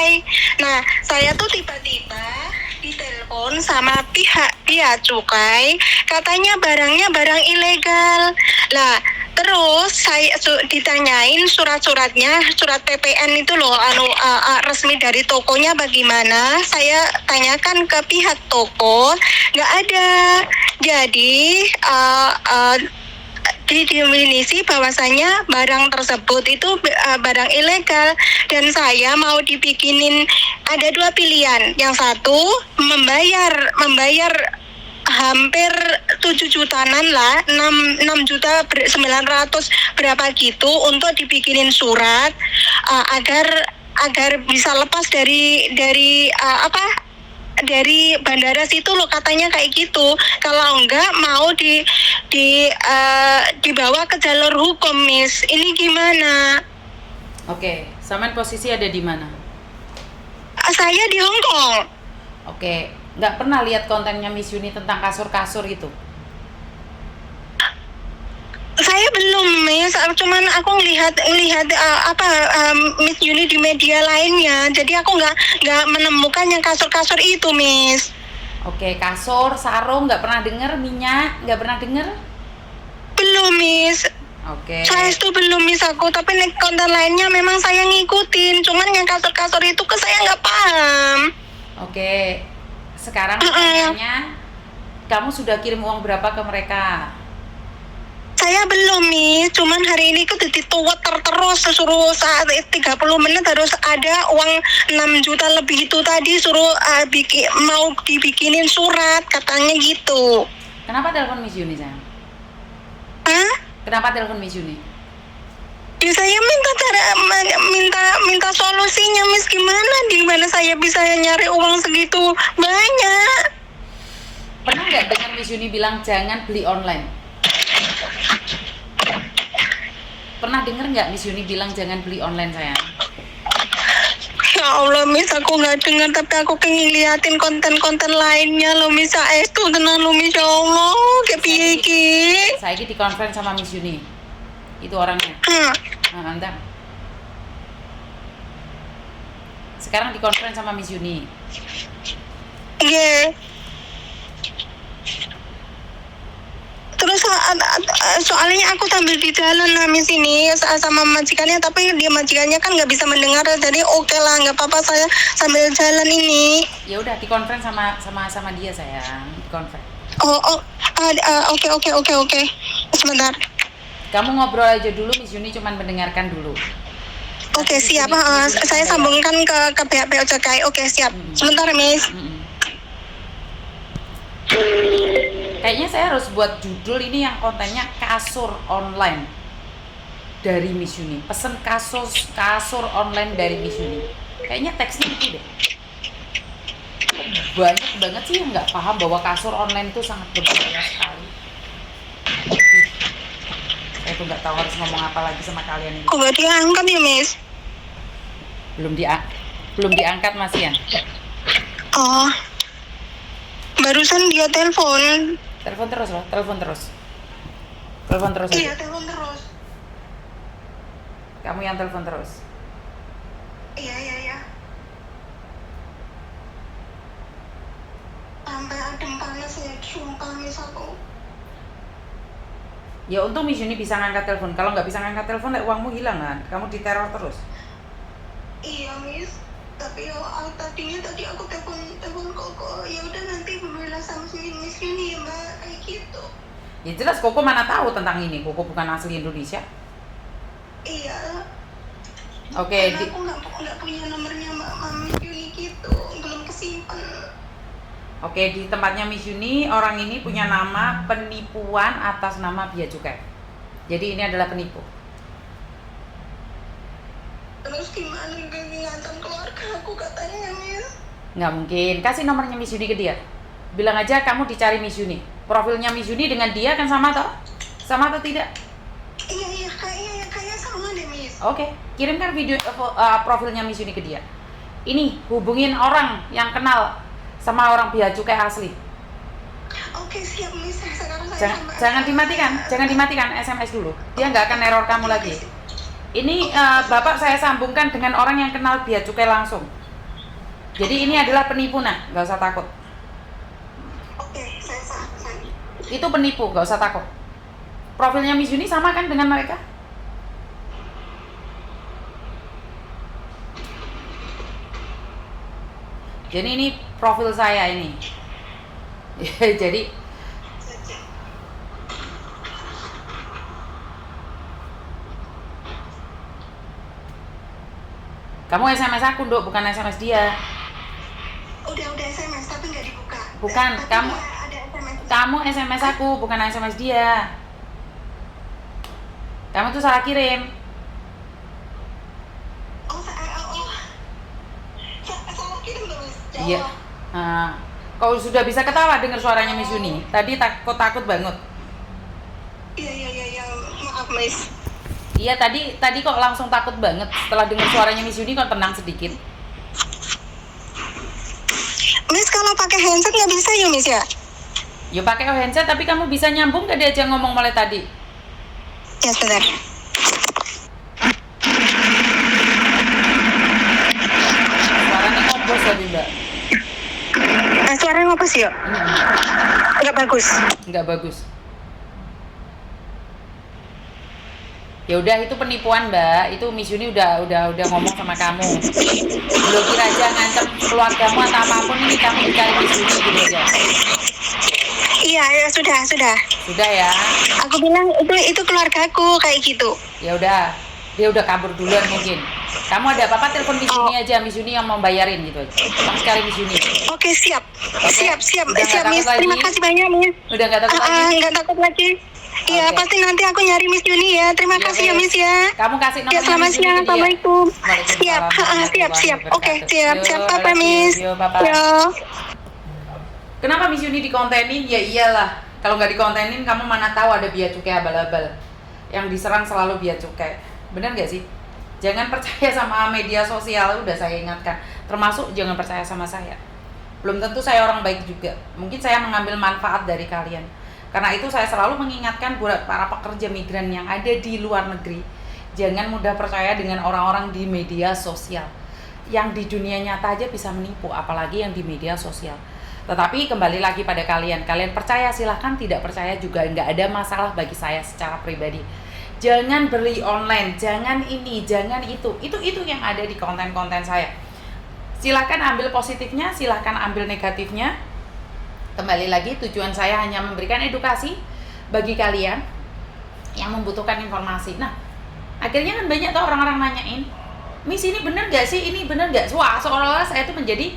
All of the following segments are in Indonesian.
cukai. Nah, saya tuh tiba-tiba ditelepon sama pihak bea cukai, katanya barangnya barang ilegal. Lah, terus saya ditanyain surat-suratnya, surat PPN itu loh, resmi dari tokonya bagaimana? Saya tanyakan ke pihak toko, nggak ada. Jadi didefinisi bahwasanya barang tersebut itu barang ilegal, dan saya mau dibikinin, ada dua pilihan. Yang satu membayar hampir 7 jutaan lah, 6 juta 900 berapa gitu, untuk dibikinin surat agar bisa lepas dari dari bandara situ loh, katanya kayak gitu. Kalau enggak mau dibawa ke jalur hukum, Miss. Ini gimana? Oke, Saman posisi ada di mana? Saya di Hong Kong. Oke, nggak pernah lihat kontennya Miss Yuni tentang kasur-kasur itu? Saya belum, Miss. Cuman aku ngelihat Miss Yuni di media lainnya. Jadi aku nggak menemukan yang kasur-kasur itu, Miss. Oke, kasur, sarung nggak pernah dengar, minyak nggak pernah dengar? Belum, Miss. Oke. Saya itu belum, Miss, aku. Tapi konten lainnya memang saya ngikutin. Cuman yang kasur-kasur itu saya nggak paham. Oke, sekarang pertanyaannya, kamu sudah kirim uang berapa ke mereka? Saya belum, Miss. Cuman hari ini tuh dituwet terus, suruh saat 30 menit harus ada uang 6 juta lebih itu tadi, suruh mau dibikinin surat, katanya gitu. Kenapa telepon Miss Yuni, sayang? Hah? Kenapa telepon Miss Yuni? Ya, saya minta solusinya, Miss. Gimana saya bisa nyari uang segitu banyak? Pernah nggak dengar Miss Yuni bilang jangan beli online? Pernah dengar nggak Miss Yuni bilang jangan beli online, sayang? Ya Allah, Miss, aku nggak dengar, tapi aku pengen liatin konten-konten lainnya lo, Miss. Itu tenang lo, Miss. Ya Allah, kayak piye iki? Saya di conference sama Miss Yuni. Itu orangnya. Nah, ntar. Sekarang di conference sama Miss Yuni. Iya. Terus soalnya aku sambil di jalan, Miss, ini sama majikannya, tapi dia majikannya kan nggak bisa mendengar, jadi oke lah, nggak apa-apa, saya sambil jalan ini. Ya udah, di conference sama dia, sayang. Di conference. Oke. Sebentar. Kamu ngobrol aja dulu, Miss Yuni cuman mendengarkan dulu. Oke, siap. Saya sambungkan ke pihak cukai. Oke, siap. Sebentar, Miss. Kayaknya saya harus buat judul ini yang kontennya kasur online dari Miss Yuni. Pesen kasur online dari Miss Yuni. Kayaknya teksnya itu deh. Banyak banget sih yang nggak paham bahwa kasur online itu sangat berbahaya sekali. Saya tuh nggak tahu harus ngomong apa lagi sama kalian ini. Kok nggak diangkat ya, Miss? Belum diangkat, Mas Ian. Oh, barusan dia telepon. Telepon terus loh, telepon terus Iya, aja. telepon terus. Kamu yang telepon terus. Iya. Sampai adem panas ya, sumpah, Miss, aku. Ya untung Miss Yuni bisa ngangkat telepon. Kalau nggak bisa ngangkat telepon, uangmu hilang kan? Kamu diteror terus. Iya, Miss. Tapi tadi aku telepon Koko. Ya udah, nanti berbela sama Miss Yuni ya, Mbak, kayak gitu. Ya jelas Koko mana tahu tentang ini. Koko bukan asli Indonesia. Iya. Oke. Karena aku nggak punya nomornya Mbak Miss Yuni gitu, belum kesimpan. Oke, di tempatnya Miss Yuni, orang ini punya nama penipuan atas nama bea cukai. Jadi ini adalah penipu. Terus gimana ngancam keluarga aku, katanya, Miss? Nggak mungkin. Kasih nomornya Miss Yuni ke dia. Bilang aja kamu dicari Miss Yuni. Profilnya Miss Yuni dengan dia kan sama toh? Sama atau tidak? Iya, kayaknya sama deh, Miss. Oke, kirimkan video profilnya Miss Yuni ke dia. Ini hubungin orang yang kenal sama orang bea cukai asli. Oke, siap, Miss. Sekarang saya Jangan dimatikan SMS dulu. Dia nggak akan neror kamu lagi. Ini Bapak saya sambungkan dengan orang yang kenal bea cukai langsung. Jadi ini adalah penipu, nak, nggak usah takut. Oke, saya. Itu penipu, nggak usah takut. Profilnya Miss Yuni sama kan dengan mereka? Jadi ini profil saya ini. Jadi kamu SMS aku, Dok, bukan SMS dia. Udah SMS tapi nggak dibuka. Bukan, Tapi kamu ada SMS. kamu SMS aku, bukan SMS dia. Kamu tuh salah kirim. Salah kirim loh, Mas. Ya Iya. Allah. Nah, kau sudah bisa ketawa dengar suaranya Miss Yuni. Tadi takut banget. Iya. Maaf, Mas. Iya, tadi kok langsung takut banget setelah dengar suaranya Miss Yuni, kok tenang sedikit. Miss kalau pakai handset nggak bisa ya, Miss ya? Ya pakai handset, tapi kamu bisa nyambung gak diajak ngomong mulai tadi? Ya, sebentar. Suaranya ngompos tadi, Mbak. Suaranya ngapa sih ya? Nggak bagus. Nggak bagus. Ya udah, itu penipuan, Mbak. Itu Miss Yuni udah ngomong sama kamu. Blokir aja, ngancam keluargamu atau apapun, ini kamu dicari Miss Yuni gitu aja. Iya, ya, sudah. Sudah ya. Aku bilang itu keluargaku kayak gitu. Ya udah, dia udah kabur duluan mungkin. Kamu ada apa-apa telepon Miss Yuni aja, Miss Yuni yang mau bayarin gitu aja. Langsung cari Miss Yuni. Oke, siap. Siap, Udah nggak Miss. takut Terima lagi? kasih banyak, Miss. Udah nggak takut lagi? Nggak takut lagi. Iya, Oke. pasti nanti aku nyari Miss Yuni ya. Terima Iya, kasih ya, Miss. Miss ya. Kamu kasih Ya, nomornya selamat Miss Yuni siang. ke dia. Assalamualaikum. Waalaikumsalam Siap. Siap. Oke, warahmatullahi siap. wabarakatuh. Papa, I love Miss. you, Papa. Yo. Kenapa Miss Yuni dikontenin? Ya iyalah. Kalau nggak dikontenin, kamu mana tahu ada bea cukai abal-abal. Yang diserang selalu bea cukai. Bener nggak sih? Jangan percaya sama media sosial, udah saya ingatkan. Termasuk jangan percaya sama saya. Belum tentu saya orang baik juga. Mungkin saya mengambil manfaat dari kalian. Karena itu saya selalu mengingatkan buat para pekerja migran yang ada di luar negeri. Jangan mudah percaya dengan orang-orang di media sosial. Yang di dunia nyata aja bisa menipu, apalagi yang di media sosial. Tetapi kembali lagi pada kalian. Kalian percaya silahkan, tidak percaya juga nggak ada masalah bagi saya secara pribadi. Jangan beli online, jangan ini, jangan itu. Itu yang ada di konten-konten saya. Silahkan ambil positifnya, silahkan ambil negatifnya. Kembali lagi, tujuan saya hanya memberikan edukasi bagi kalian yang membutuhkan informasi. Nah, akhirnya kan banyak tuh orang-orang nanyain, Miss ini bener gak sih, ini bener gak? Wah, seolah-olah saya itu menjadi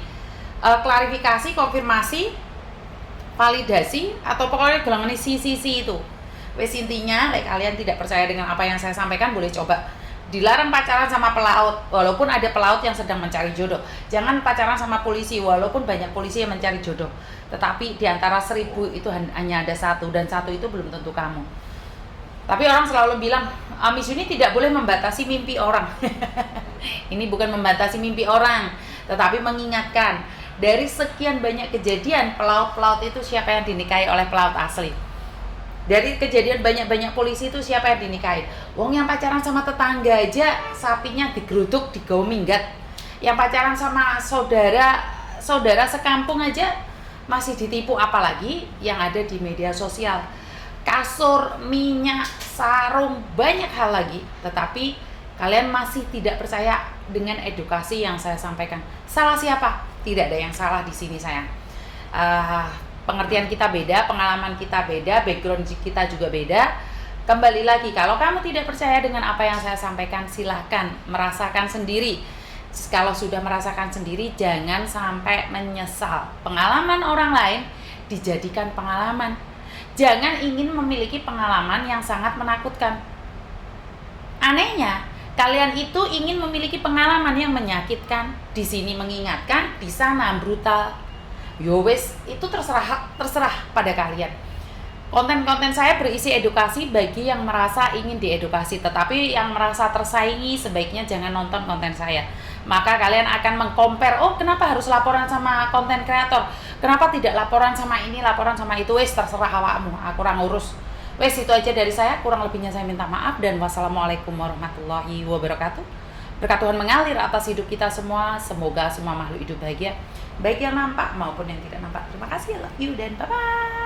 klarifikasi, konfirmasi, validasi, atau pokoknya golongan sisi itu. Wes intinya, kalian tidak percaya dengan apa yang saya sampaikan, boleh coba dilarang pacaran sama pelaut, walaupun ada pelaut yang sedang mencari jodoh. Jangan pacaran sama polisi, walaupun banyak polisi yang mencari jodoh. Tetapi di antara 1000 itu hanya ada satu, dan satu itu belum tentu kamu. Tapi orang selalu bilang, Miss Yuni tidak boleh membatasi mimpi orang. Ini bukan membatasi mimpi orang, tetapi mengingatkan dari sekian banyak kejadian pelaut-pelaut itu siapa yang dinikahi oleh pelaut asli. Dari kejadian banyak-banyak polisi itu siapa yang dinikahi? Wong yang pacaran sama tetangga aja sapinya digeruduk, digawa minggat. Yang pacaran sama saudara sekampung aja masih ditipu, apalagi yang ada di media sosial. Kasur, minyak, sarung, banyak hal lagi. Tetapi kalian masih tidak percaya dengan edukasi yang saya sampaikan. Salah siapa? Tidak ada yang salah di sini, sayang. Pengertian kita beda, pengalaman kita beda, background kita juga beda. Kembali lagi, kalau kamu tidak percaya dengan apa yang saya sampaikan, silahkan merasakan sendiri. Kalau sudah merasakan sendiri, jangan sampai menyesal. Pengalaman orang lain dijadikan pengalaman. Jangan ingin memiliki pengalaman yang sangat menakutkan. Anehnya, kalian itu ingin memiliki pengalaman yang menyakitkan. Di sini mengingatkan, di sana brutal. Yo wes, itu terserah pada kalian. Konten-konten saya berisi edukasi bagi yang merasa ingin diedukasi, tetapi yang merasa tersaingi sebaiknya jangan nonton konten saya. Maka kalian akan mengcompare, oh kenapa harus laporan sama konten kreator? Kenapa tidak laporan sama ini, laporan sama itu? Wes terserah awakmu, aku kurang urus. Wes itu aja dari saya, kurang lebihnya saya minta maaf dan wassalamualaikum warahmatullahi wabarakatuh. Berkat Tuhan mengalir atas hidup kita semua. Semoga semua makhluk hidup bahagia, baik yang nampak maupun yang tidak nampak. Terima kasih, I love you, dan bye-bye.